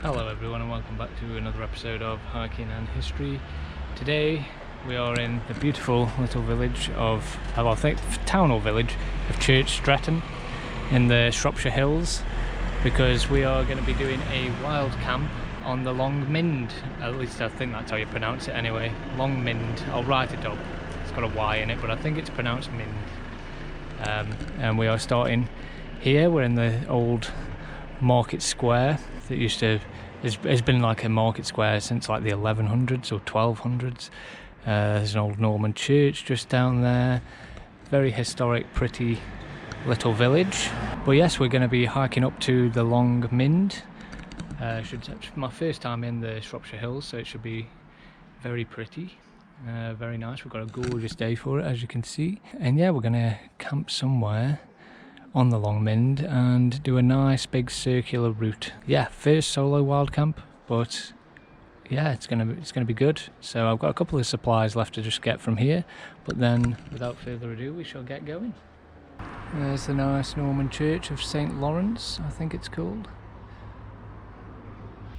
Hello everyone and welcome back to another episode of Hiking and History. Today we are in the beautiful little village of, town or village of Church Stretton in the Shropshire Hills, because we are going to be doing a wild camp on the Long Mynd. At least I think that's how you pronounce it anyway. Long Mynd. I'll write it up. It's got a Y in it, but I think it's pronounced Mynd. And we are starting here. We're in the old market square that used to has been like a market square since like the 1100s or 1200s. There's an old Norman church just down there. Very historic, pretty little village. But yes, we're going to be hiking up to the Long Mynd. It's my first time in the Shropshire Hills, so it should be very pretty, very nice. We've got a gorgeous day for it, as you can see. And yeah, we're going to camp somewhere on the Long Mynd and do a nice big circular route. Yeah, first solo wild camp, but yeah, it's gonna be good. So I've got a couple of supplies left to just get from here, but then without further ado we shall get going. There's the nice Norman church of St. Lawrence, I think it's called.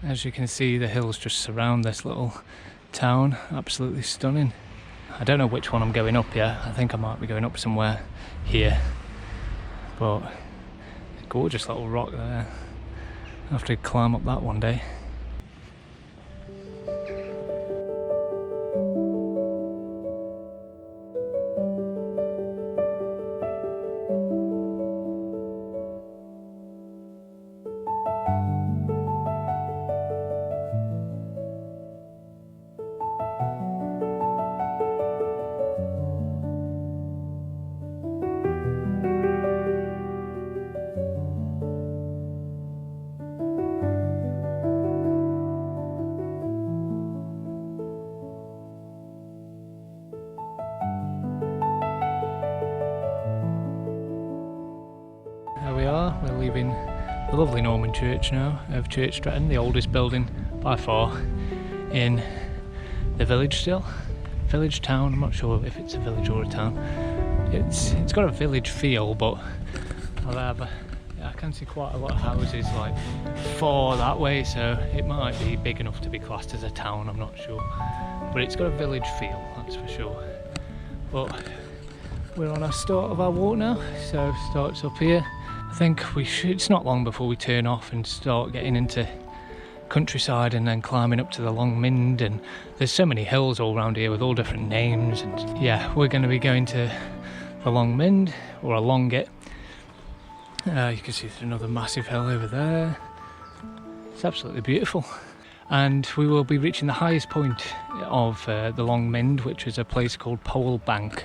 As you can see, the hills just surround this little town. Absolutely stunning. I don't know which one I'm going up yet. I think I might be going up somewhere here. But a gorgeous little rock there. I'll have to climb up that one day. We're leaving the lovely Norman church now of Church Stretton, the oldest building by far in the village still. Village town, I'm not sure if it's a village or a town. It's got a village feel, but I can see quite a lot of houses like far that way, so it might be big enough to be classed as a town, I'm not sure. But it's got a village feel, that's for sure. But we're on our start of our walk now, so starts up here. I think it's not long before we turn off and start getting into countryside and then climbing up to the Long Mynd, and there's so many hills all around here with all different names, and yeah, we're going to be going to the Long Mynd, or along it. You can see there's another massive hill over there. It's absolutely beautiful. And we will be reaching the highest point of the Long Mynd, which is a place called Pole Bank,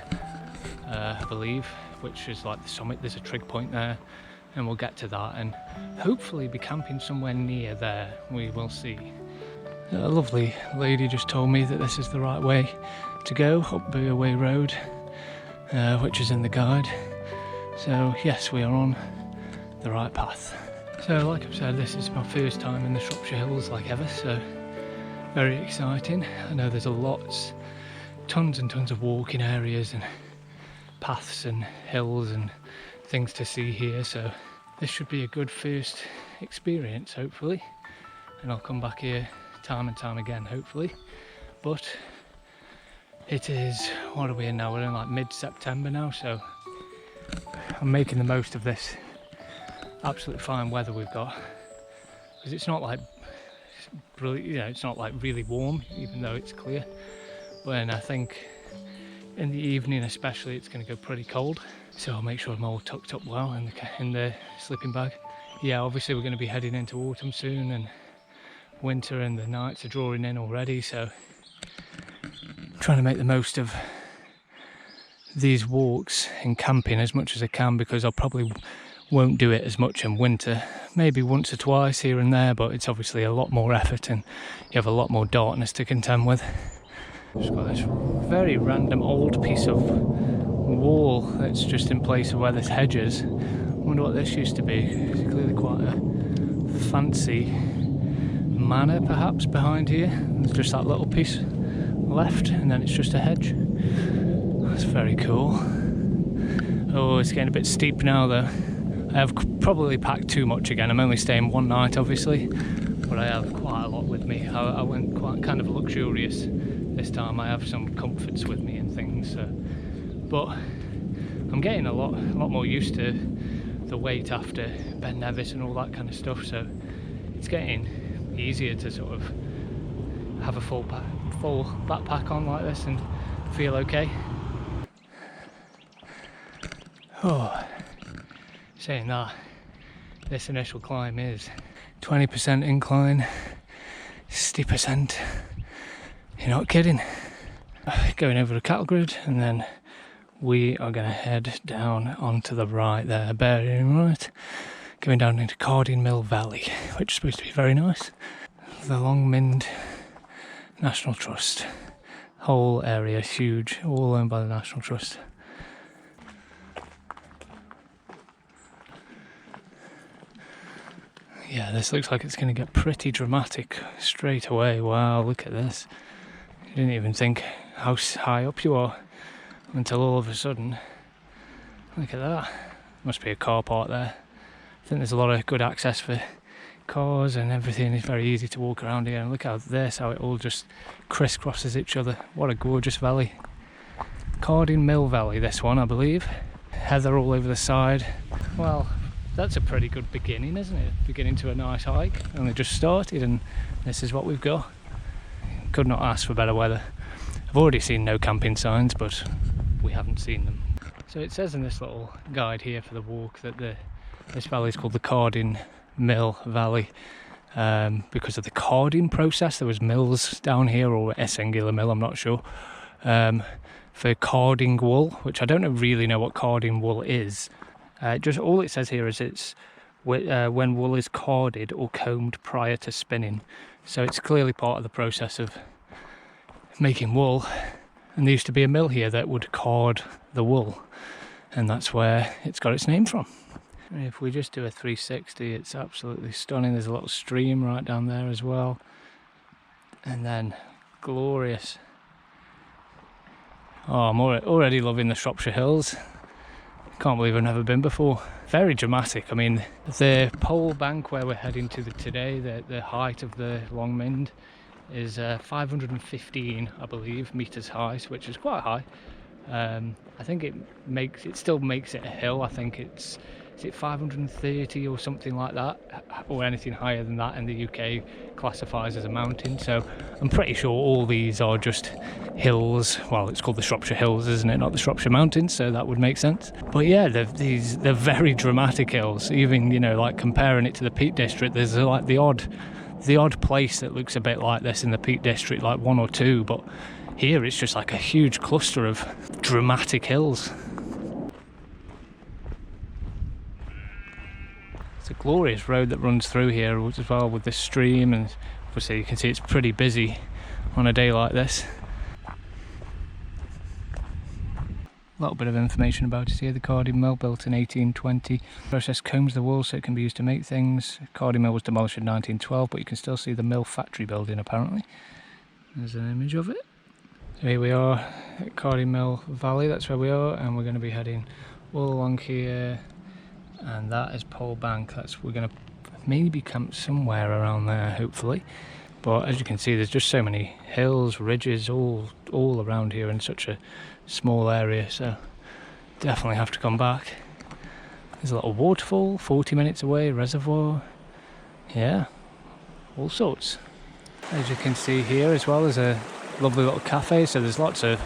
I believe, which is like the summit. There's a trig point there, and we'll get to that and hopefully be camping somewhere near there. We will see. A lovely lady just told me that this is the right way to go up Burway Road, which is in the guide. So yes, we are on the right path. So like I've said, this is my first time in the Shropshire Hills like ever, so very exciting. I know there's tons and tons of walking areas and paths and hills and things to see here, so this should be a good first experience, hopefully, and I'll come back here time and time again, hopefully. But it is, what are we in now? We're in like mid-September now, so I'm making the most of this absolutely fine weather we've got, because it's not like it's not like really warm, even though it's clear. But I think in the evening especially it's going to go pretty cold, so I'll make sure I'm all tucked up well in the sleeping bag. Yeah, obviously we're going to be heading into autumn soon and winter, and the nights are drawing in already, so I'm trying to make the most of these walks and camping as much as I can, because I probably won't do it as much in winter, maybe once or twice here and there, but it's obviously a lot more effort and you have a lot more darkness to contend with. Just got this very random old piece of wall that's just in place of where this hedge is. I wonder what this used to be. It's clearly quite a fancy manor perhaps behind here. There's just that little piece left and then it's just a hedge. That's very cool. Oh, it's getting a bit steep now though. I have probably packed too much again. I'm only staying one night obviously, but I have quite a lot with me. I went quite kind of luxurious this time. I have some comforts with me and things, but I'm getting a lot more used to the weight after Ben Nevis and all that kind of stuff, so it's getting easier to sort of have a full backpack on like this and feel okay. Oh, saying that, this initial climb is 20% incline, 60%. You're not kidding. Going over a cattle grid, and then we are going to head down onto the right there, bearing right, going down into Carding Mill Valley, which is supposed to be very nice. The Long Mynd National Trust. Whole area huge, all owned by the National Trust. Yeah, this looks like it's going to get pretty dramatic straight away. Wow, look at this. You didn't even think how high up you are until all of a sudden. Look at that. Must be a car park there. I think there's a lot of good access for cars and everything. It's very easy to walk around here, and look how it all just crisscrosses each other. What a gorgeous valley. Carding Mill Valley, this one, I believe. Heather all over the side. Well, that's a pretty good beginning, isn't it? Beginning to a nice hike. Only just started and this is what we've got. Could not ask for better weather. I've already seen no camping signs, but we haven't seen them. So it says in this little guide here for the walk that this valley is called the Carding Mill Valley because of the carding process. There was mills down here, or a singular mill, I'm not sure, for carding wool, which I don't really know what carding wool is. Just all it says here is it's when wool is carded or combed prior to spinning. So it's clearly part of the process of making wool. And there used to be a mill here that would card the wool, and that's where it's got its name from. And if we just do a 360, it's absolutely stunning. There's a little stream right down there as well. And then glorious. Oh, I'm already loving the Shropshire Hills. Can't believe I've never been before. Very dramatic. I mean, the pole bank where we're heading to today, the height of the Long Mynd is 515, I believe, meters high, which is quite high. I think it still makes it a hill. I think is it 530 or something like that, or anything higher than that in the UK classifies as a mountain. So I'm pretty sure all these are just hills. Well, it's called the Shropshire Hills, isn't it? Not the Shropshire Mountains, so that would make sense. But yeah, they're very dramatic hills. Even, you know, like comparing it to the Peak District, there's like the odd place that looks a bit like this in the Peak District, like one or two, but here it's just like a huge cluster of dramatic hills. It's a glorious road that runs through here as well, with this stream, and obviously you can see it's pretty busy on a day like this. A little bit of information about it here. The Carding Mill, built in 1820. Process combs the wool so it can be used to make things. Carding Mill was demolished in 1912, but you can still see the mill factory building apparently. There's an image of it. So here we are at Carding Mill Valley, that's where we are, and we're going to be heading all along here, and that is Pole Bank. We're going to maybe camp somewhere around there, hopefully. But as you can see, there's just so many hills, ridges, all around here in such a small area, so definitely have to come back. There's a little waterfall 40 minutes away, reservoir, yeah, all sorts. As you can see here as well, there's a lovely little cafe, so there's lots of,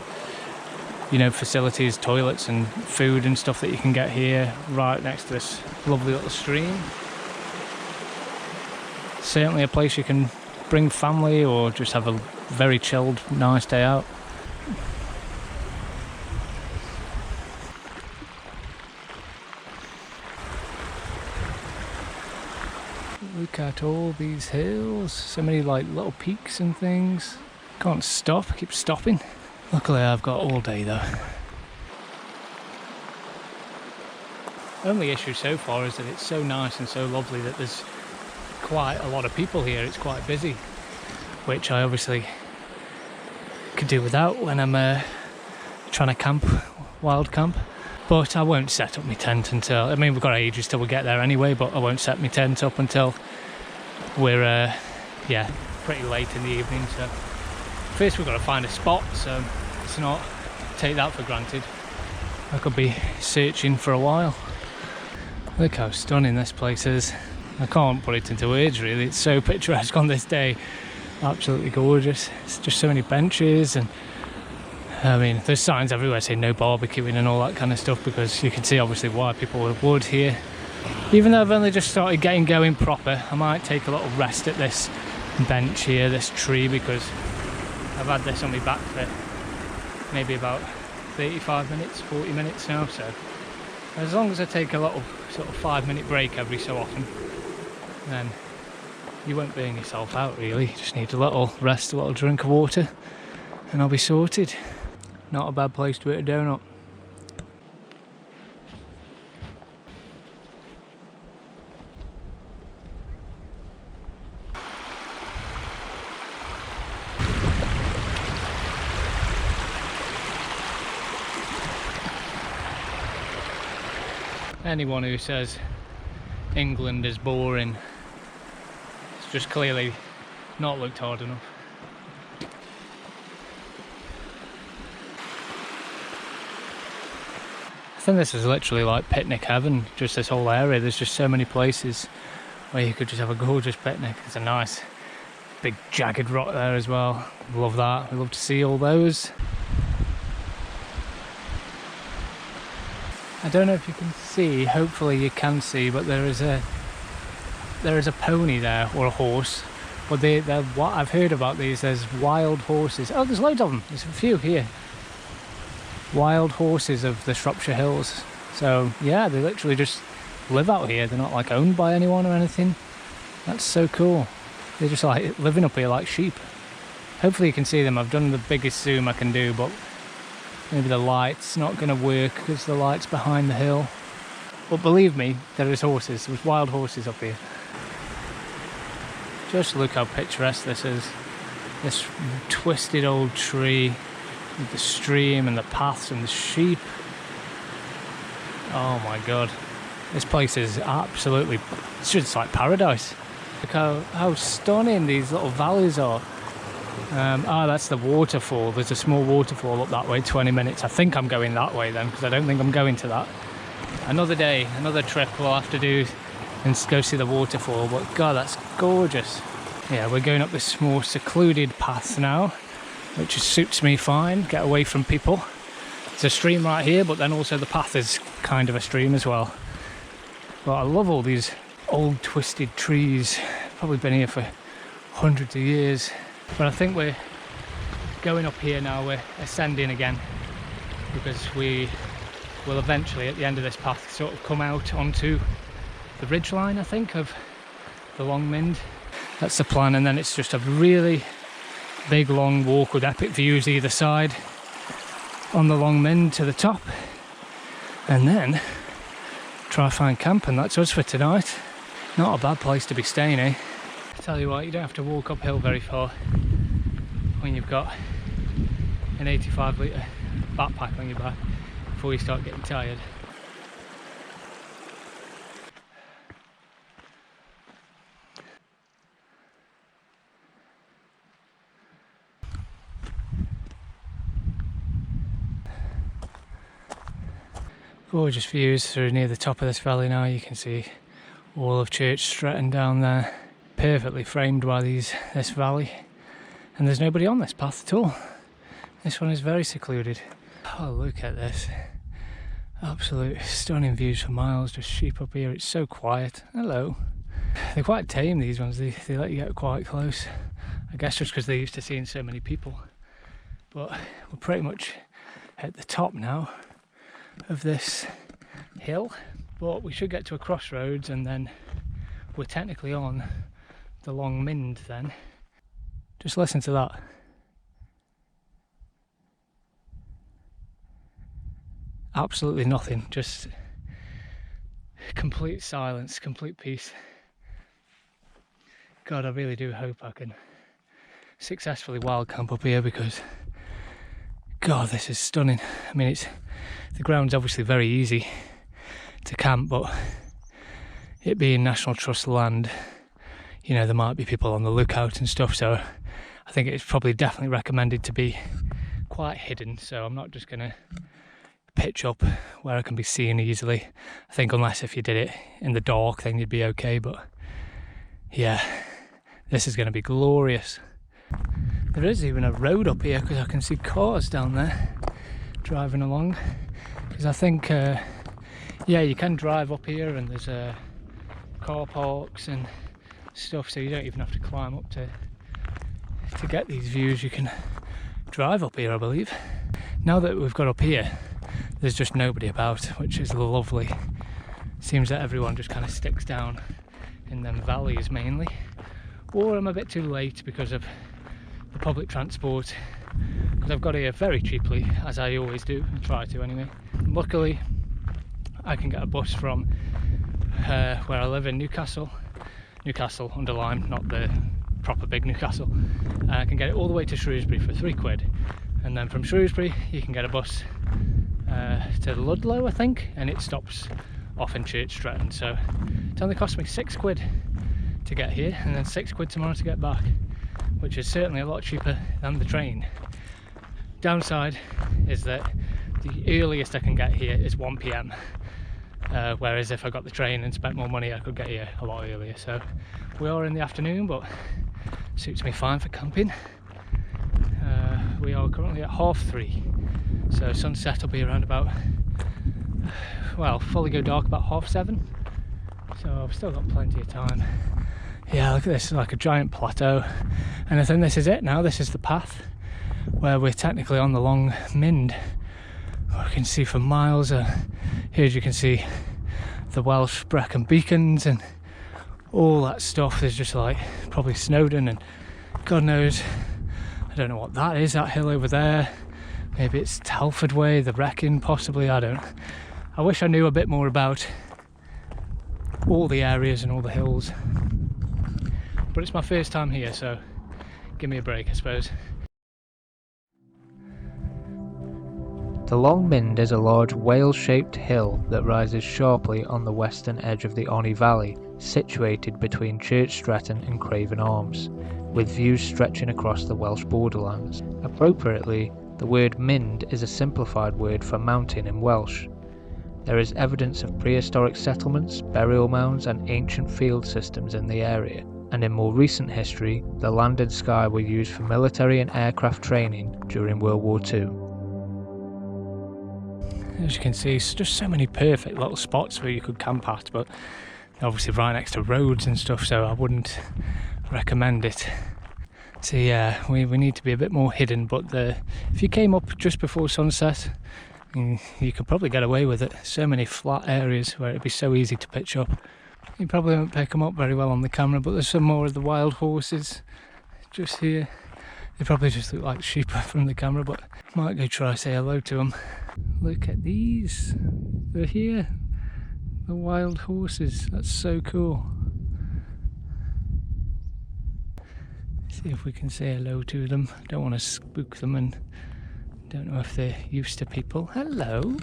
you know, facilities, toilets and food and stuff that you can get here right next to this lovely little stream. Certainly a place you can bring family or just have a very chilled, nice day out. Look at all these hills, so many like little peaks and things. Can't stop, keep stopping. Luckily I've got all day though. Only issue so far is that it's so nice and so lovely that there's quite a lot of people here. It's quite busy, which I obviously could do without when I'm trying to camp, wild camp. But I won't set up my tent until, I mean, we've got ages till we get there anyway, but I won't set my tent up until we're yeah, pretty late in the evening, so first we've got to find a spot, so let's not take that for granted. I could be searching for a while. Look how stunning this place is. I can't put it into words really, it's so picturesque on this day. Absolutely gorgeous. It's just so many benches, and I mean there's signs everywhere saying no barbecuing and all that kind of stuff, because you can see obviously why people would here. Even though I've only just started getting going proper, I might take a little rest at this bench here, this tree, because I've had this on my back for maybe about 35 minutes, 40 minutes now, so as long as I take a little sort of 5-minute break every so often, then you won't burn yourself out really. You just need a little rest, a little drink of water, and I'll be sorted. Not a bad place to eat a donut. Anyone who says England is boring, it's just clearly not looked hard enough. I think this is literally like picnic heaven, just this whole area. There's just so many places where you could just have a gorgeous picnic. There's a nice big jagged rock there as well. Love that. We love to see all those. I don't know if you can see, hopefully you can see, but there is a pony there, or a horse. But they're what I've heard about these, there's wild horses. Oh, there's loads of them. There's a few here. Wild horses of the Shropshire Hills. So yeah, they literally just live out here. They're not like owned by anyone or anything. That's so cool. They're just like living up here like sheep. Hopefully you can see them. I've done the biggest zoom I can do, but maybe the light's not going to work because the light's behind the hill. But believe me, there is horses. There's wild horses up here. Just look how picturesque this is. This twisted old tree with the stream and the paths and the sheep. Oh my god. This place is absolutely, it's just like paradise. Look how stunning these little valleys are. That's the waterfall. There's a small waterfall up that way, 20 minutes. I think I'm going that way then, because I don't think I'm going to that. Another day, another trip we'll have to do and go see the waterfall, but god, that's gorgeous. Yeah, we're going up this more secluded path now, which suits me fine, get away from people. There's a stream right here, but then also the path is kind of a stream as well. But I love all these old twisted trees. Probably been here for hundreds of years. But I think we're going up here now, we're ascending again, because we will eventually at the end of this path sort of come out onto the ridge line, I think, of the Long Mynd. That's the plan, and then it's just a really big long walk with epic views either side on the Long Mynd to the top, and then try find camp, and that's us for tonight. Not a bad place to be staying, eh? Tell you what, you don't have to walk uphill very far when you've got an 85 litre backpack on your back before you start getting tired. Gorgeous views through near the top of this valley now. You can see all of Church Stretton down there, perfectly framed by this valley, and there's nobody on this path at all. This one is very secluded. Oh, look at this. Absolute stunning views for miles, just sheep up here. It's so quiet. Hello. They're quite tame, these ones. They let you get quite close. I guess just because they're used to seeing so many people. But we're pretty much at the top now of this hill, but we should get to a crossroads and then we're technically on the Long Mynd then. Just listen to that. Absolutely nothing, just complete silence, complete peace. God, I really do hope I can successfully wild camp up here, because God, this is stunning. I mean, the ground's obviously very easy to camp, but it being National Trust land, you know, there might be people on the lookout and stuff, so I think it's probably definitely recommended to be quite hidden. So I'm not just going to pitch up where I can be seen easily. I think unless if you did it in the dark, then you'd be okay, but yeah, this is going to be glorious. There is even a road up here because I can see cars down there driving along, because I think yeah, you can drive up here and there's car parks and stuff, so you don't even have to climb up to get these views. You can drive up here, I believe. Now that we've got up here, there's just nobody about, which is lovely. Seems that everyone just kind of sticks down in them valleys mainly, or I'm a bit too late because of the public transport, because I've got here very cheaply, as I always do, try to anyway. Luckily I can get a bus from where I live in Newcastle under Lyme, not the proper big Newcastle. I can get it all the way to Shrewsbury for £3, and then from Shrewsbury you can get a bus to Ludlow, I think, and it stops off in Church Stretton. So it only cost me £6 to get here, and then £6 tomorrow to get back, which is certainly a lot cheaper than the train. Downside is that the earliest I can get here is 1 PM, whereas if I got the train and spent more money I could get here a lot earlier. So we are in the afternoon, but suits me fine for camping. We are currently at 3:30, so sunset will be around about, well, fully go dark about 7:30, so I've still got plenty of time. Yeah, look at this, like a giant plateau, and I think this is it now. This is the path where we're technically on the Long Mynd. You can see for miles. Here you can see the Welsh Brecon beacons and all that stuff. There's just like probably Snowdon and God knows, I don't know what that is, that hill over there. Maybe it's Telford Way, the Wrekin possibly, I don't. I wish I knew a bit more about all the areas and all the hills, but it's my first time here, so give me a break, I suppose. The Long Mynd is a large whale-shaped hill that rises sharply on the western edge of the Onny Valley, situated between Church Stretton and Craven Arms, with views stretching across the Welsh borderlands. Appropriately, the word Mynd is a simplified word for mountain in Welsh. There is evidence of prehistoric settlements, burial mounds and ancient field systems in the area, and in more recent history, the land and sky were used for military and aircraft training during World War II. As you can see, it's just so many perfect little spots where you could camp at, but obviously right next to roads and stuff, so I wouldn't recommend it. So yeah, we need to be a bit more hidden, but if you came up just before sunset, you could probably get away with it. So many flat areas where it'd be so easy to pitch up. You probably won't pick them up very well on the camera, but there's some more of the wild horses just here. They probably just look like sheep from the camera, but might go try say hello to them. Look at these, they're here, the wild horses. That's so cool. See if we can say hello to them. Don't want to spook them, and don't know if they're used to people. Hello.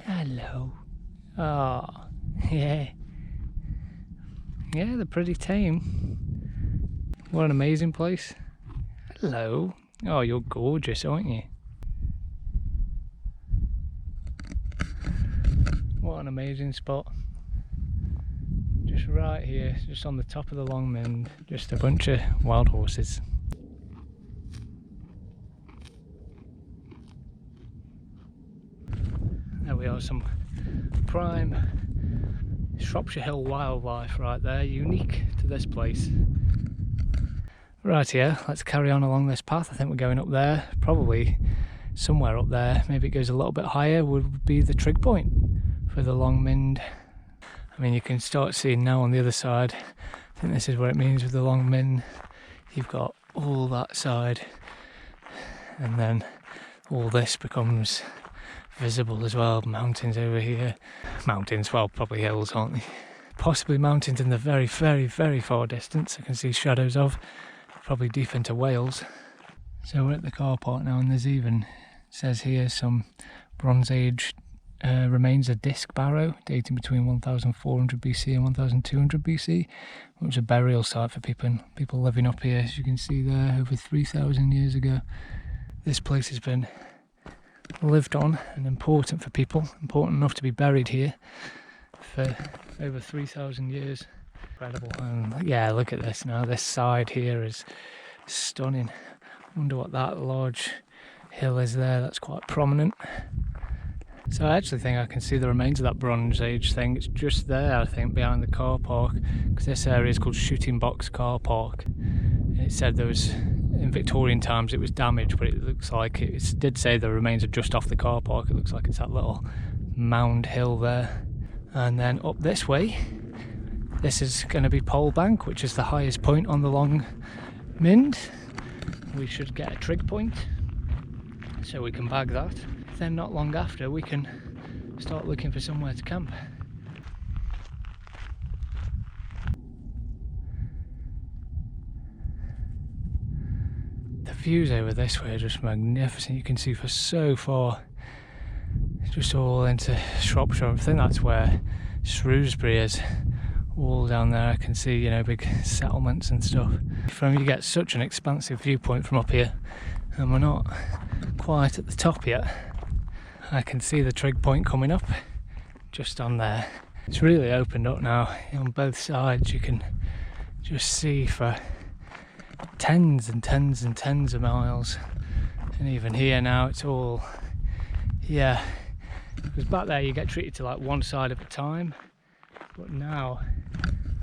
Hello. Oh, yeah. Yeah, they're pretty tame. What an amazing place. Hello. Oh, you're gorgeous, aren't you? What an amazing spot. Just right here, just on the top of the Long Mynd, just a bunch of wild horses. There we are, some prime Shropshire Hill wildlife right there, unique to this place. Right here, let's carry on along this path. I think we're going up there, probably somewhere up there, maybe it goes a little bit higher, would be the trig point for the Long Mynd. I mean, you can start seeing now on the other side, I think this is what it means with the Long Mynd. You've got all that side, and then all this becomes visible as well. Mountains over here. Mountains, well, probably hills, aren't they? Possibly mountains in the very, very, very far distance. I can see shadows of, probably deep into Wales. So we're at the car park now, and there's even, it says here, some Bronze Age remains a disc barrow dating between 1400 BC and 1200 BC, which was a burial site for people living up here, as you can see there, over 3,000 years ago. This place has been lived on and important for people, important enough to be buried here for over 3,000 years. Incredible. And yeah, look at this now. This side here is stunning. I wonder what that large hill is there. That's quite prominent. So I actually think I can see the remains of that Bronze Age thing. It's just there, I think, behind the car park, because this area is called Shooting Box Car Park. And it said there was, in Victorian times, it was damaged, but it looks like it did say the remains are just off the car park. It looks like it's that little mound hill there. And then up this way, this is going to be Pole Bank, which is the highest point on the Long Mynd. We should get a trig point, so we can bag that. Then not long after, we can start looking for somewhere to camp. The views over this way are just magnificent. You can see for so far, just all into Shropshire. I think that's where Shrewsbury is. All down there I can see, you know, big settlements and stuff. You get such an expansive viewpoint from up here, and we're not quite at the top yet. I can see the trig point coming up just on there. It's really opened up now. On both sides you can just see for tens and tens and tens of miles. And even here now it's all, yeah, because back there you get treated to like one side at a time, but now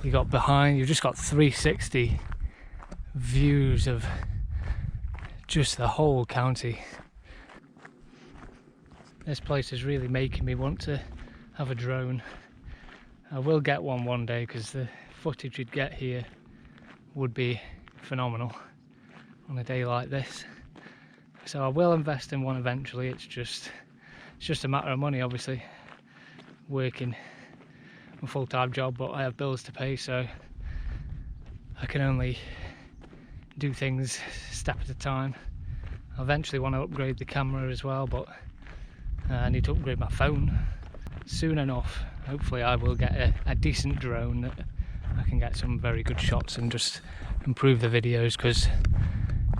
you've just got 360 views of just the whole county. This place is really making me want to have a drone. I will get one day, because the footage you'd get here would be phenomenal on a day like this. So I will invest in one eventually. It's just a matter of money, obviously. Working a full-time job, but I have bills to pay, so I can only do things a step at a time. I eventually want to upgrade the camera as well, but I need to upgrade my phone soon enough. Hopefully I will get a decent drone that I can get some very good shots and just improve the videos, because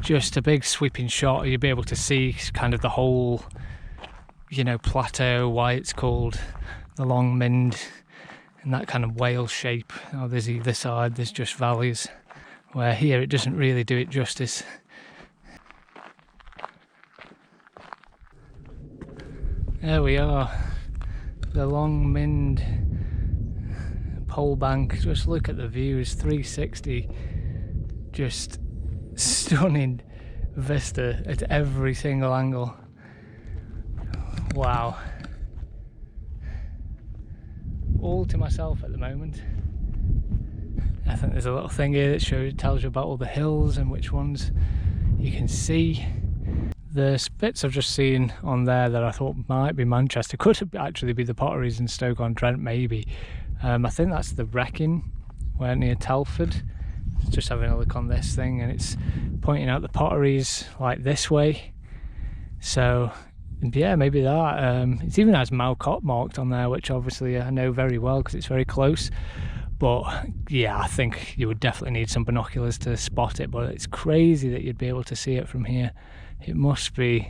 just a big sweeping shot, you'll be able to see kind of the whole, you know, plateau, why it's called the Long Mynd, and that kind of whale shape. Oh, there's either side, there's just valleys, where here it doesn't really do it justice. There we are, the Long Mynd pole bank. Just look at the views, 360, just stunning vista at every single angle. Wow. All to myself at the moment. I think there's a little thing here that tells you about all the hills and which ones you can see. The bits I've just seen on there that I thought might be Manchester could actually be the Potteries in Stoke-on-Trent, maybe. I think that's the Wrecking, where near Telford. Just having a look on this thing, and it's pointing out the Potteries like this way. So yeah, maybe that. It even has Malcott marked on there, which obviously I know very well because it's very close. But yeah, I think you would definitely need some binoculars to spot it, but it's crazy that you'd be able to see it from here. It must be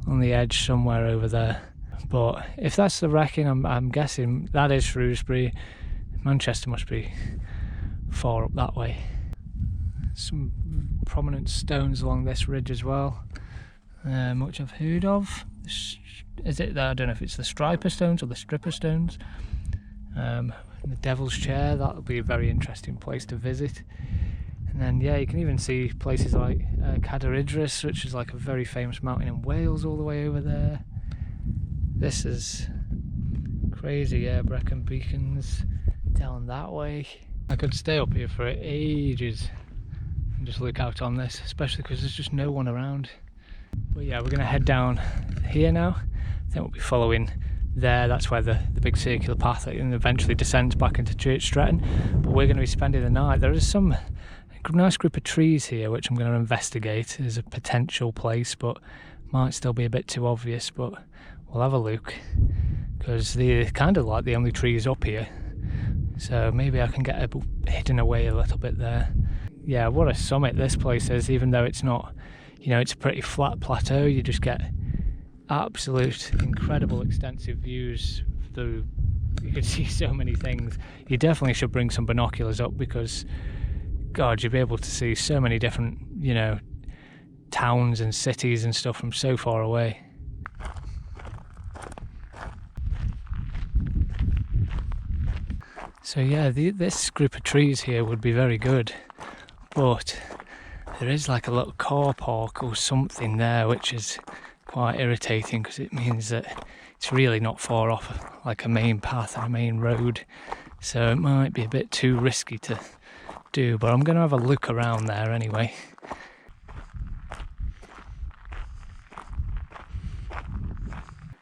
on the edge somewhere over there. But if that's the Wrecking, I'm guessing that is Shrewsbury. Manchester must be far up that way. Some prominent stones along this ridge as well, which I've heard of. Is it? I don't know if it's the Striper stones or the Stripper stones. The Devil's Chair, that'll be a very interesting place to visit. And then yeah, you can even see places like Cadair Idris, which is like a very famous mountain in Wales, all the way over there. This is crazy. Yeah, Brecon Beacons down that way. I could stay up here for ages and just look out on this, especially because there's just no one around. But yeah, we're going to head down here now. I think we'll be following there. That's where the big circular path and eventually descends back into Church Stretton. But we're going to be spending the night. There is some nice group of trees here which I'm going to investigate as a potential place, but might still be a bit too obvious, but we'll have a look. because they're kind of like the only trees up here. So maybe I can get hidden away a little bit there. Yeah, what a summit this place is, even though it's not, you know, it's a pretty flat plateau. You just get absolute incredible extensive views through. You can see so many things. You definitely should bring some binoculars up, because God, you'll be able to see so many different, you know, towns and cities and stuff from so far away. So yeah, this group of trees here would be very good, but there is like a little car park or something there, which is quite irritating, because it means that it's really not far off like a main path and a main road, so it might be a bit too risky to do, but I'm going to have a look around there anyway.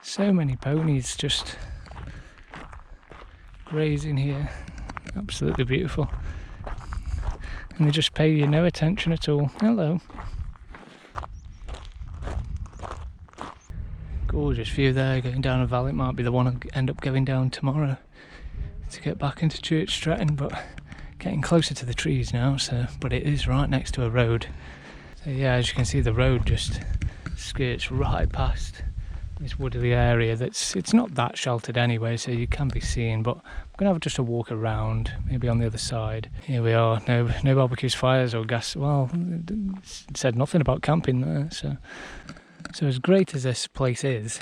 So many ponies just grazing here, absolutely beautiful, and they just pay you no attention at all. Hello. Gorgeous view there, going down a valley. It might be the one I end up going down tomorrow to get back into Church Stretton, but getting closer to the trees now, so, but it is right next to a road. So yeah, as you can see, the road just skirts right past this wooded area it's not that sheltered anyway, so you can be seen, but I'm gonna have just a walk around, maybe on the other side. Here we are. No barbecues, fires or gas. Well, it said nothing about camping there, so as great as this place is,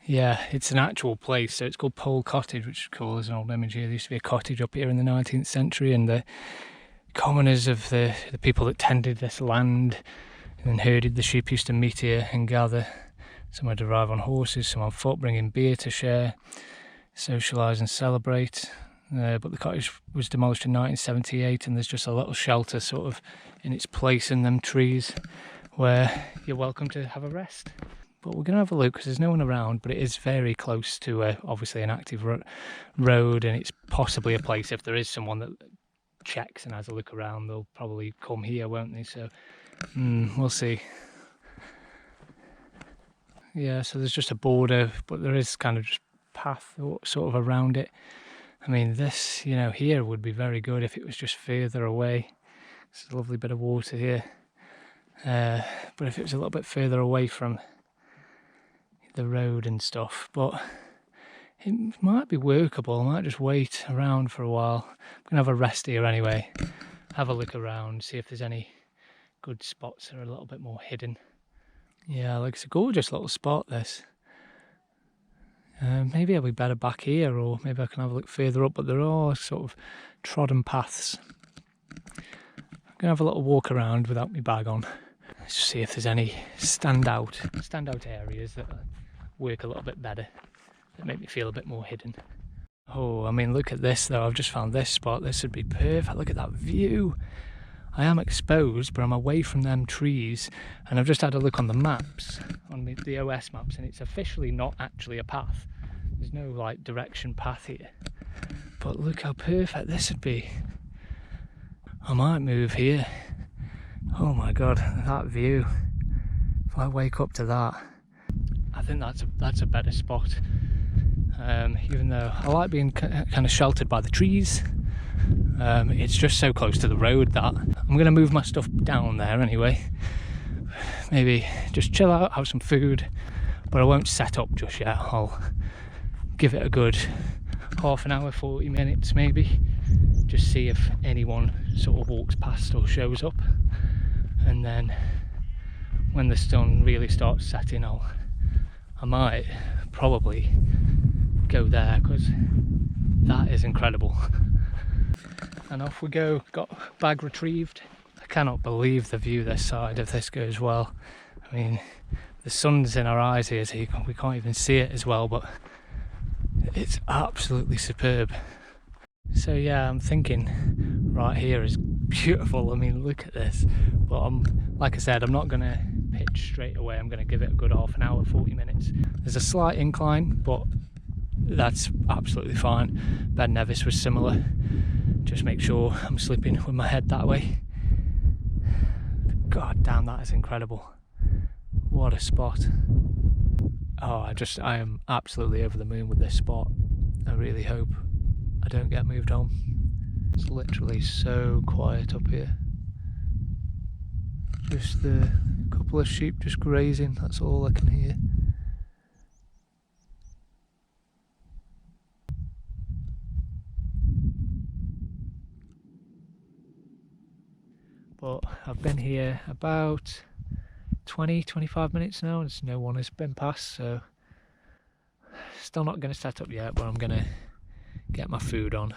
yeah, it's an actual place. So it's called Pole Cottage, which is cool. There's an old image here. There used to be a cottage up here in the 19th century, and the commoners of the people that tended this land and herded the sheep used to meet here and gather. Some would arrive on horses, some on foot, bringing beer to share, socialise and celebrate. But the cottage was demolished in 1978, and there's just a little shelter sort of in its place in them trees where you're welcome to have a rest. But we're going to have a look, because there's no one around, but it is very close to obviously an active road, and it's possibly a place, if there is someone that checks and has a look around, they'll probably come here, won't they? So we'll see. Yeah, so there's just a border, but there is kind of just path sort of around it. I mean, this, you know, here would be very good if it was just further away. There's a lovely bit of water here. But if it was a little bit further away from the road and stuff, but it might be workable. I might just wait around for a while. I'm going to have a rest here anyway, have a look around, see if there's any good spots that are a little bit more hidden. Yeah, like, it's a gorgeous little spot, this. Maybe I'll be better back here, or maybe I can have a look further up, but there are sort of trodden paths. I'm going to have a little walk around without my bag on. Let's see if there's any standout areas that work a little bit better, that make me feel a bit more hidden. Oh, I mean, look at this though. I've just found this spot. This would be perfect. Look at that view. I am exposed, but I'm away from them trees, and I've just had a look on the maps, on the OS maps, and it's officially not actually a path. There's no like direction path here. But look how perfect this would be. I might move here. Oh my God, that view. If I wake up to that, I think that's a better spot. Even though I like being kind of sheltered by the trees, it's just so close to the road that I'm going to move my stuff down there anyway. Maybe just chill out, have some food, but I won't set up just yet. I'll give it a good half an hour, 40 minutes maybe, just see if anyone sort of walks past or shows up, and then when the sun really starts setting, I might probably go there, because that is incredible. And off we go. Got bag retrieved. I cannot believe the view this side if this goes well. I mean, the sun's in our eyes here, so we can't even see it as well, but it's absolutely superb. So yeah, I'm thinking right here is beautiful. I mean, look at this. But like I said, I'm not going to pitch straight away. I'm going to give it a good half an hour, 40 minutes. There's a slight incline, but that's absolutely fine. Ben Nevis was similar. Just make sure I'm sleeping with my head that way. God damn, that is incredible. What a spot. Oh, I am absolutely over the moon with this spot. I really hope I don't get moved on. It's literally so quiet up here. Just the couple of sheep just grazing, that's all I can hear. But I've been here about 20-25 minutes now and no one has been past, so still not going to set up yet, but I'm going to get my food on.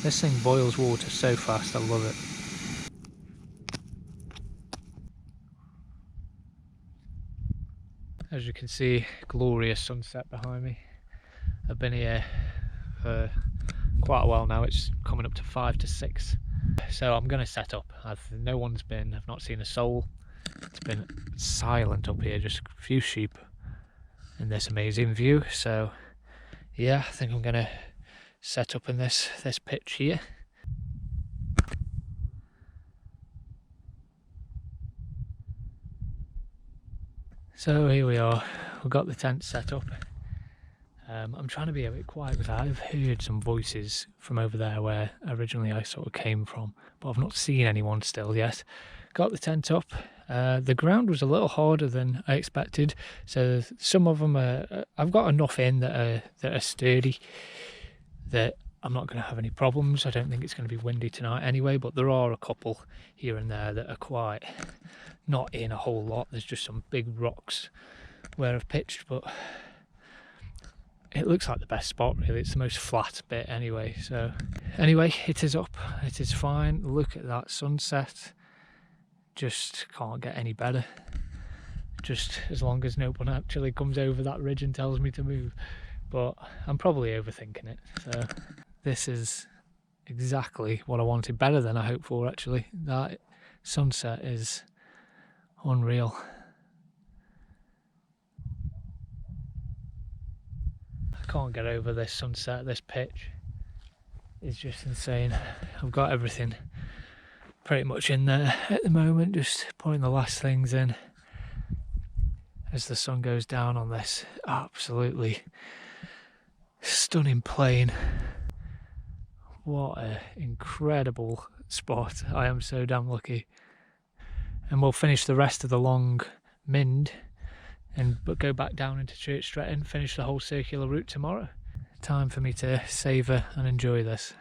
This thing boils water so fast, I love it. As you can see, glorious sunset behind me. I've been here for quite a while now, it's coming up to 5 to 6. So I'm going to set up. No one's been, I've not seen a soul. It's been silent up here, just a few sheep in this amazing view. So yeah, I think I'm going to set up in this pitch here. So here we are, we've got the tent set up. I'm trying to be a bit quiet because I've heard some voices from over there where originally I sort of came from, but I've not seen anyone still yet. Got the tent up. The ground was a little harder than I expected, so some of them I've got enough in that are sturdy that I'm not going to have any problems. I don't think it's going to be windy tonight anyway, but there are a couple here and there that are quite not in a whole lot. There's just some big rocks where I've pitched, but it looks like the best spot really. It's the most flat bit anyway. So anyway, it is up, it is fine. Look at that sunset, just can't get any better. Just as long as no one actually comes over that ridge and tells me to move, but I'm probably overthinking it. So this is exactly what I wanted, better than I hoped for actually. That sunset is unreal. I can't get over this sunset, this pitch is just insane. I've got everything pretty much in there at the moment, just putting the last things in as the sun goes down on this absolutely stunning plain. What an incredible spot. I am so damn lucky. And we'll finish the rest of the Long Mynd but go back down into Church Stretton, finish the whole circular route tomorrow. Time for me to savour and enjoy this.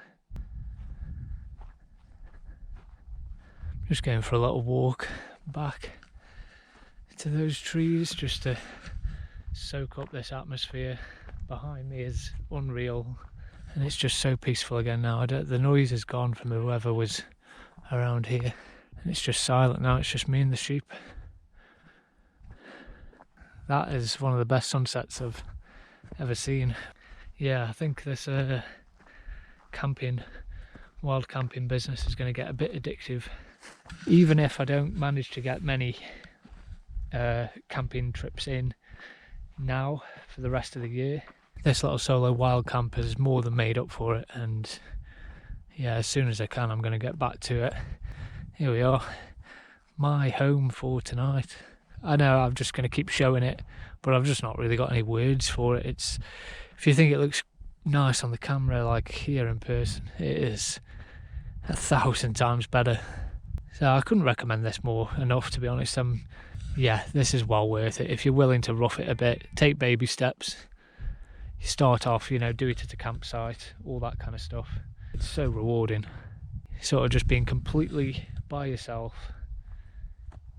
Just going for a little walk back to those trees just to soak up this atmosphere. Behind me is unreal and it's just so peaceful again now. The noise is gone from whoever was around here and it's just silent now. It's just me and the sheep. That is one of the best sunsets I've ever seen. Yeah, I think this wild camping business is going to get a bit addictive. Even if I don't manage to get many camping trips in now for the rest of the year, this little solo wild camp is more than made up for it. And yeah, as soon as I can, I'm going to get back to it. Here we are, my home for tonight. I know I'm just going to keep showing it, but I've just not really got any words for it. It's, if you think it looks nice on the camera, like here in person, it is 1,000 times better. So I couldn't recommend this more enough, to be honest. Yeah, this is well worth it. If you're willing to rough it a bit, take baby steps. You start off, do it at a campsite, all that kind of stuff. It's so rewarding. Sort of just being completely by yourself.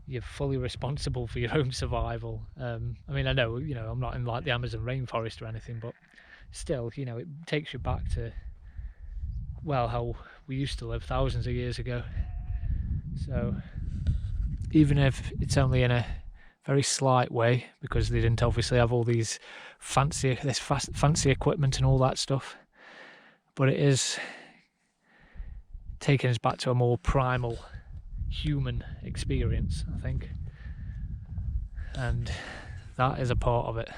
You're fully responsible for your own survival. I mean, I know, I'm not in like the Amazon rainforest or anything, but still, it takes you back to, well, how we used to live thousands of years ago. So even if it's only in a very slight way, because they didn't obviously have all these fancy equipment and all that stuff, but it is taking us back to a more primal human experience, I think, and that is a part of it.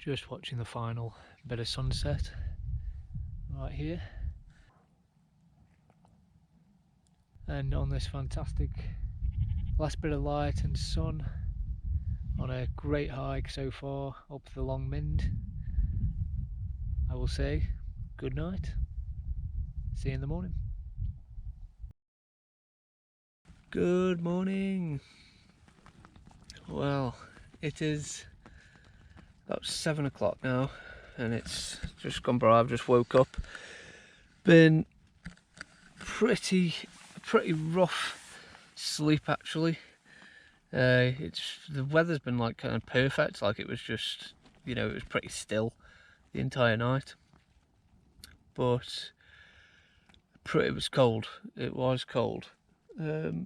Just watching the final bit of sunset right here. And on this fantastic last bit of light and sun on a great hike so far up the Long Mynd, I will say good night. See you in the morning. Good morning. Well, it is about 7 o'clock now and it's just gone by. I've just woke up. Been pretty rough sleep actually. The weather's been like kind of perfect, like it was just, you know, it was pretty still the entire night, but it was cold. It was cold, so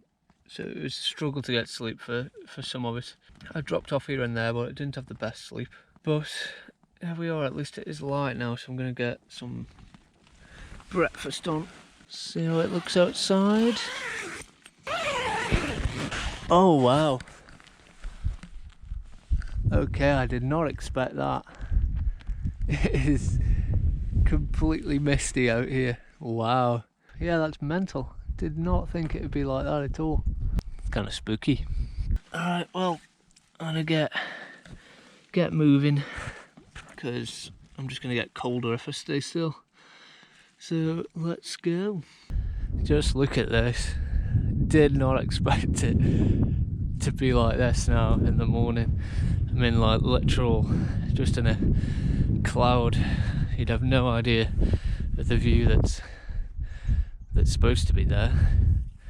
it was a struggle to get sleep for some of it. I dropped off here and there, but I didn't have the best sleep. But here we are, at least it is light now, so I'm going to get some breakfast on. See how it looks outside. Oh wow. Okay, I did not expect that. It is completely misty out here. Wow. Yeah, that's mental. Did not think it would be like that at all. It's kind of spooky. Alright, well, I'm gonna get moving because I'm just gonna get colder if I stay still. So let's go. Just look at this. Did not expect it to be like this now in the morning. I'm in like literal, just in a cloud. You'd have no idea of the view that's supposed to be there.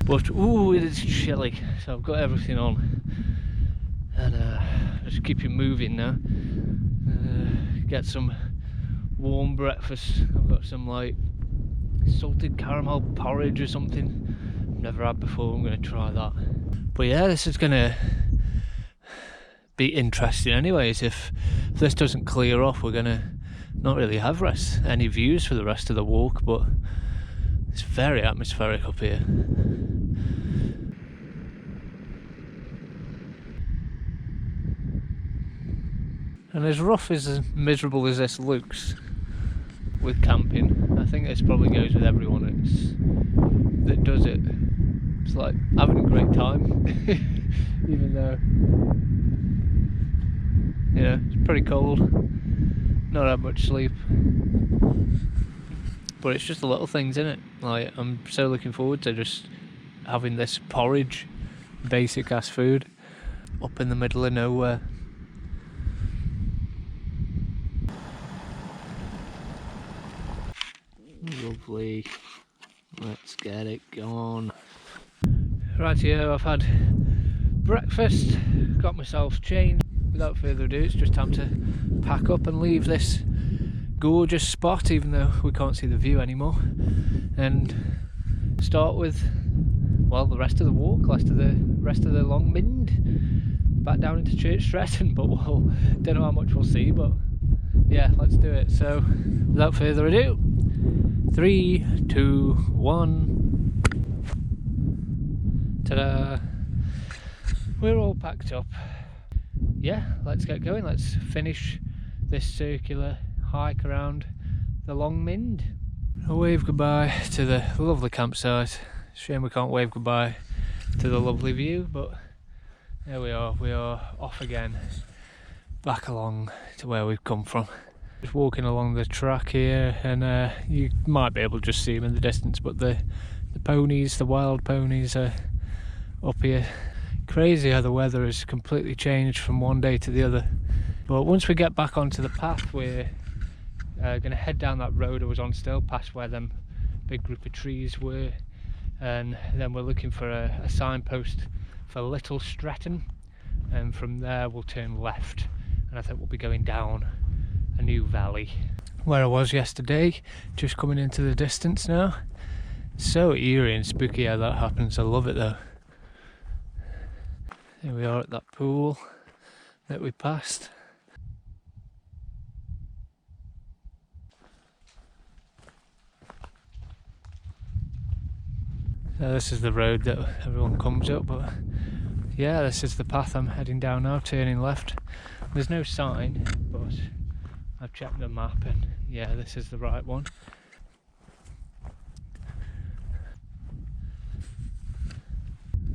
But ooh, it is chilly. So I've got everything on, and just keep it moving now. Get some warm breakfast. I've got some like salted caramel porridge or something I've never had before. I'm going to try that. But yeah, this is going to be interesting anyways. If this doesn't clear off, we're going to not really have any views for the rest of the walk, but it's very atmospheric up here. And as rough as miserable as this looks with camping, I think this probably goes with everyone that does it. It's like having a great time, even though, you know, it's pretty cold, not had much sleep. But it's just the little things, innit? Like, I'm so looking forward to just having this porridge, basic ass food, up in the middle of nowhere. Lovely. Let's get it going. Right here, I've had breakfast, got myself changed. Without further ado, it's just time to pack up and leave this gorgeous spot, even though we can't see the view anymore, and start with, well, the rest of the walk, rest of the Long Mynd, back down into Church Stretton. But we'll don't know how much we'll see, but yeah, let's do it. So without further ado, 3, 2, 1. Ta-da! We're all packed up. Yeah, let's get going. Let's finish this circular hike around the Long Mynd. A wave goodbye to the lovely campsite. Shame we can't wave goodbye to the lovely view, but there we are off again, back along to where we've come from. Just walking along the track here, and you might be able to just see them in the distance, but the ponies, the wild ponies, are up here. Crazy how the weather has completely changed from one day to the other. But once we get back onto the path, we're going to head down that road I was on still, past where them big group of trees were, and then we're looking for a signpost for Little Stretton, and from there we'll turn left, and I think we'll be going down a new valley. Where I was yesterday, just coming into the distance now. So eerie and spooky how that happens. I love it though. Here we are at that pool that we passed. So this is the road that everyone comes up, but yeah, this is the path I'm heading down now, turning left. There's no sign, but I've checked the map and yeah, this is the right one.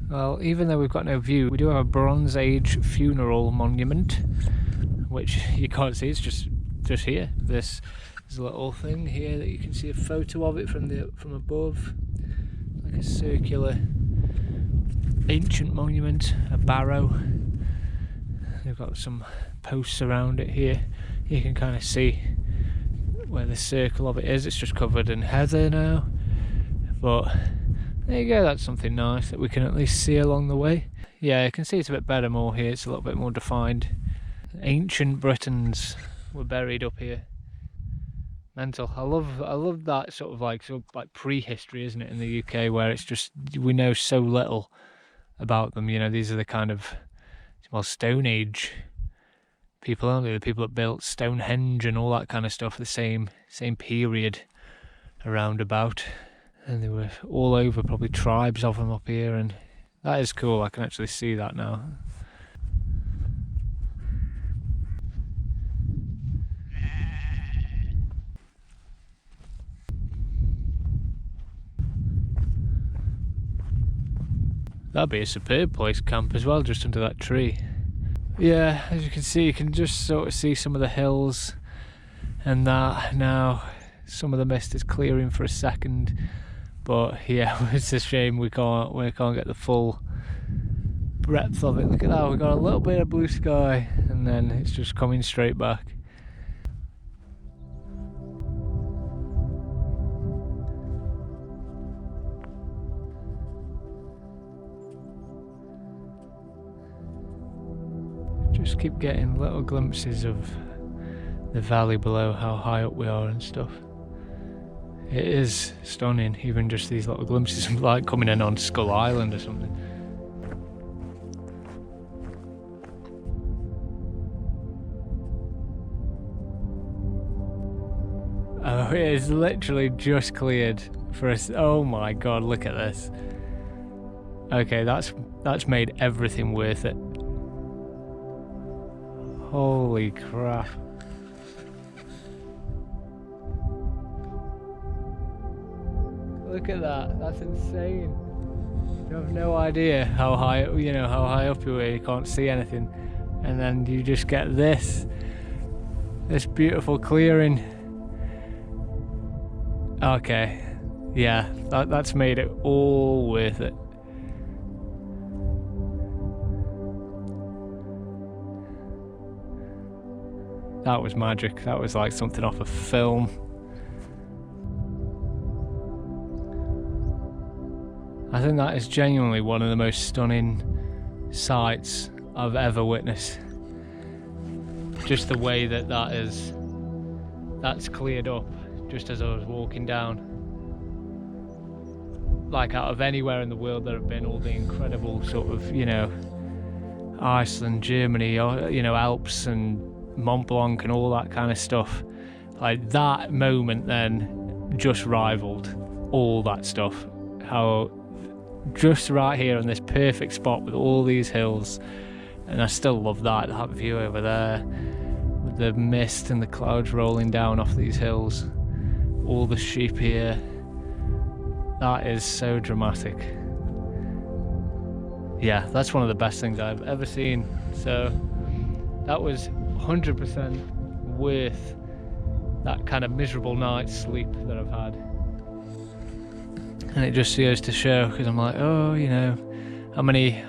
Well, even though we've got no view, we do have a Bronze Age funeral monument, which you can't see, it's just here. There's a little thing here that you can see a photo of it from above, like a circular ancient monument, a barrow. They've got some posts around it here. You can kind of see where the circle of it is. It's just covered in heather now, but there you go, that's something nice that we can at least see along the way. Yeah, you can see it's a bit better more here, it's a little bit more defined. Ancient Britons were buried up here. Mental. I love that sort of like prehistory, isn't it, in the UK, where it's just, we know so little about them. You know, these are the kind of, well, Stone Age people, aren't they? The people that built Stonehenge and all that kind of stuff, the same period around about. And they were all over, probably tribes of them up here, and that is cool. I can actually see that now. That'd be a superb place to camp as well, just under that tree. Yeah, as you can see, you can just sort of see some of the hills and that now. Some of the mist is clearing for a second, but yeah, it's a shame we can't get the full breadth of it. Look at that, we've got a little bit of blue sky and then it's just coming straight back. Just keep getting little glimpses of the valley below, how high up we are and stuff. It is stunning, even just these little glimpses of like coming in on Skull Island or something. Oh, it is literally just cleared for us. Oh my god, look at this. Okay, that's made everything worth it. Holy crap. Look at that, that's insane. You have no idea how high, how high up you are, you can't see anything. And then you just get this beautiful clearing. Okay, yeah, that's made it all worth it. That was magic, that was like something off a film. I think that is genuinely one of the most stunning sights I've ever witnessed. Just the way that's cleared up just as I was walking down. Like out of anywhere in the world there have been all the incredible sort of, Iceland, Germany, or, Alps and Mont Blanc and all that kind of stuff. Like that moment then just rivaled all that stuff. How just right here on this perfect spot with all these hills, and I still love that view over there with the mist and the clouds rolling down off these hills, all the sheep here. That is so dramatic. Yeah, that's one of the best things I've ever seen. So that was 100% worth that kind of miserable night's sleep that I've had. And it just goes to show, because I'm like, oh, how many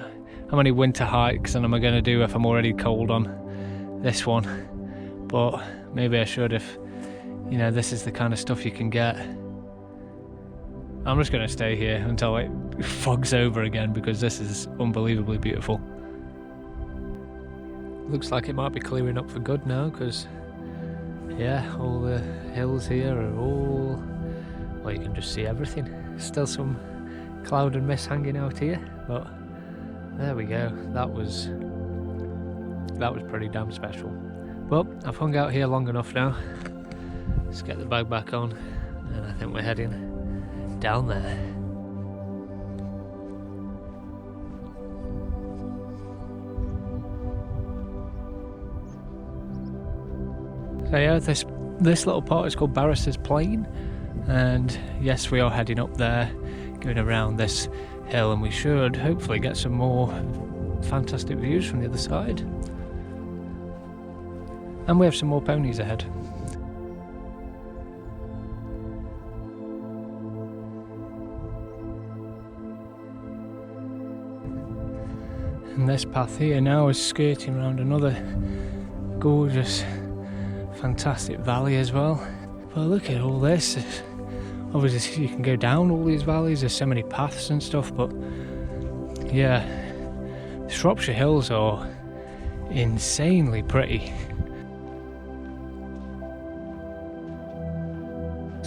winter hikes am I going to do if I'm already cold on this one? But maybe I should if, this is the kind of stuff you can get. I'm just going to stay here until it fogs over again, because this is unbelievably beautiful. Looks like it might be clearing up for good now, because yeah, all the hills here are all, well, you can just see everything. Still some cloud and mist hanging out here, but there we go. That was pretty damn special. Well, I've hung out here long enough now. Let's get the bag back on, and I think we're heading down there. So yeah, this little part is called Barrister's Plain, and yes, we are heading up there, going around this hill, and we should hopefully get some more fantastic views from the other side. And we have some more ponies ahead. And this path here now is skirting around another gorgeous, fantastic valley as well. But look at all this. Obviously you can go down all these valleys, there's so many paths and stuff, but yeah, the Shropshire Hills are insanely pretty.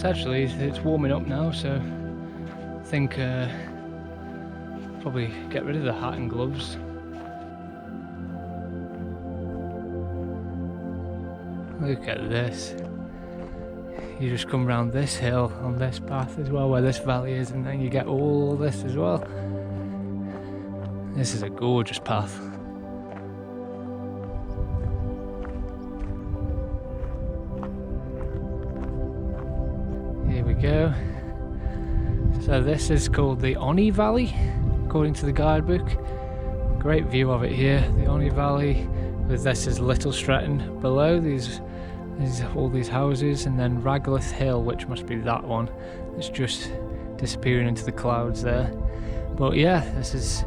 It's warming up now, so I think probably get rid of the hat and gloves. Look at this. You just come round this hill on this path as well, where this valley is, and then you get all this as well. This is a gorgeous path. Here we go. So this is called the Ponies Valley, according to the guidebook. Great view of it here, the Ponies Valley, with this is Little Stretton below, all these houses, and then Raglith Hill, which must be that one. It's just disappearing into the clouds there. But yeah, this is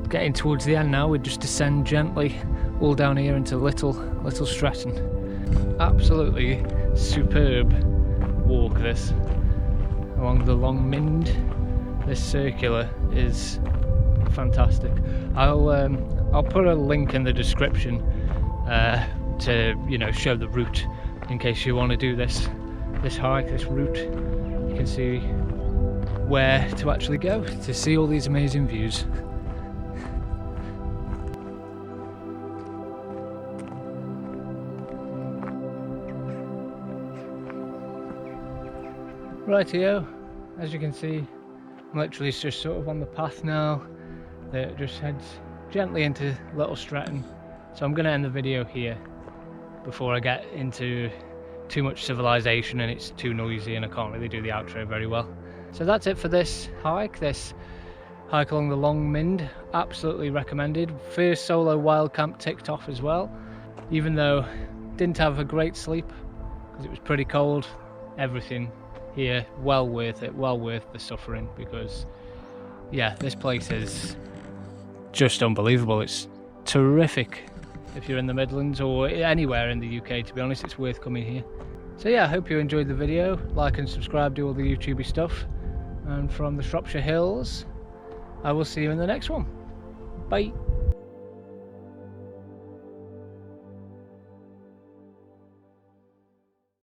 getting towards the end now. We just descend gently all down here into Little Stretton. Absolutely superb walk this, along the Long Mynd. This circular is fantastic. I'll put a link in the description to show the route in case you want to do this hike, this route. You can see where to actually go to see all these amazing views. Rightio, as you can see, I'm literally just sort of on the path now that just heads gently into Little Stretton. So I'm going to end the video here before I get into too much civilization and it's too noisy and I can't really do the outro very well. So that's it for this hike along the Long Mynd. Absolutely recommended. First solo wild camp ticked off as well, even though didn't have a great sleep because it was pretty cold. Everything here well worth it, well worth the suffering, because yeah, this place is just unbelievable. It's terrific. If you're in the Midlands or anywhere in the UK, to be honest, it's worth coming here. So yeah, I hope you enjoyed the video. Like and subscribe, do all the YouTubey stuff. And from the Shropshire Hills, I will see you in the next one. Bye.